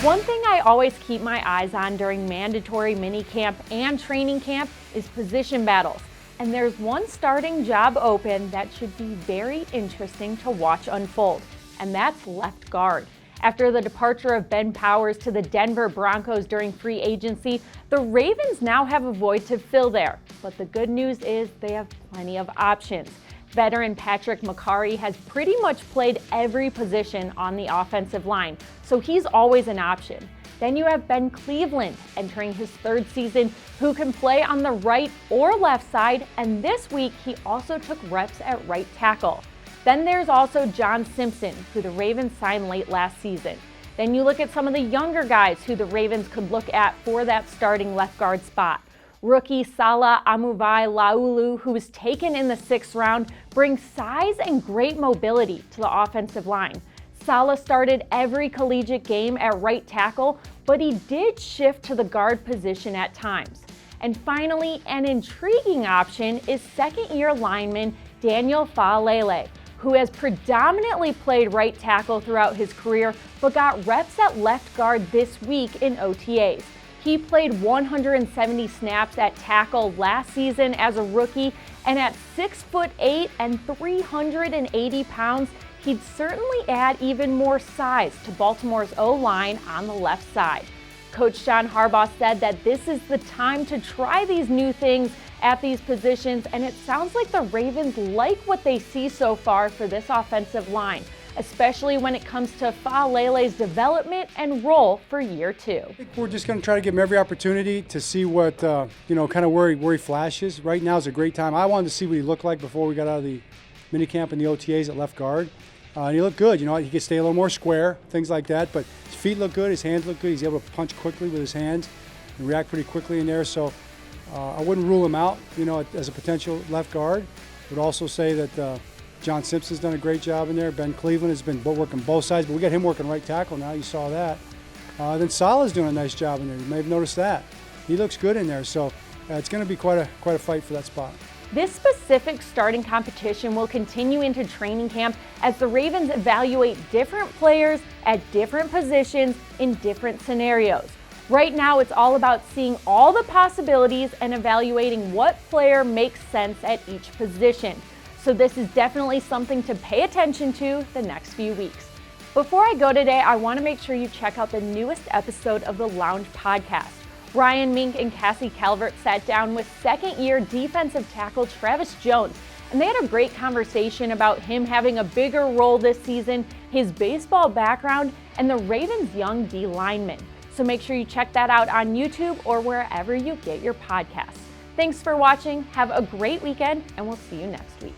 One thing I always keep my eyes on during mandatory minicamp and training camp is position battles. And there's one starting job open that should be very interesting to watch unfold, and that's left guard. After the departure of Ben Powers to the Denver Broncos during free agency, the Ravens now have a void to fill there. But the good news is they have plenty of options. Veteran Patrick McCarry has pretty much played every position on the offensive line, so he's always an option. Then you have Ben Cleveland entering his third season, who can play on the right or left side, and this week he also took reps at right tackle. Then there's also John Simpson, who the Ravens signed late last season. Then you look at some of the younger guys who the Ravens could look at for that starting left guard spot. Rookie Aumavae-Laulu, who was taken in the 6th round, brings size and great mobility to the offensive line. Saleh started every collegiate game at right tackle, but he did shift to the guard position at times. And finally, an intriguing option is second-year lineman Daniel Faalele, who has predominantly played right tackle throughout his career, but got reps at left guard this week in OTAs. He played 170 snaps at tackle last season as a rookie, and at 6'8" and 380 pounds, he'd certainly add even more size to Baltimore's O-line on the left side. Coach John Harbaugh said that this is the time to try these new things at these positions, and it sounds like the Ravens like what they see so far for this offensive line, especially when it comes to Faalele's development and role for year 2. I think we're just going to try to give him every opportunity to see what, kind of where he flashes. Right now is a great time. I wanted to see what he looked like before we got out of the minicamp and the OTAs at left guard. And he looked good. He could stay a little more square, things like that. But his feet look good, his hands look good. He's able to punch quickly with his hands and react pretty quickly in there. So I wouldn't rule him out, as a potential left guard. Would also say that John Simpson's done a great job in there. Ben Cleveland has been working both sides, but we got him working right tackle now. You saw that. Then Saleh's doing a nice job in there. You may have noticed that. He looks good in there. So it's going to be quite a fight for that spot. This specific starting competition will continue into training camp as the Ravens evaluate different players at different positions in different scenarios. Right now, it's all about seeing all the possibilities and evaluating what player makes sense at each position. So this is definitely something to pay attention to the next few weeks. Before I go today, I want to make sure you check out the newest episode of the Lounge podcast. Ryan Mink and Cassie Calvert sat down with second-year defensive tackle Travis Jones, and they had a great conversation about him having a bigger role this season, his baseball background, and the Ravens' young D lineman. So make sure you check that out on YouTube or wherever you get your podcasts. Thanks for watching, have a great weekend, and we'll see you next week.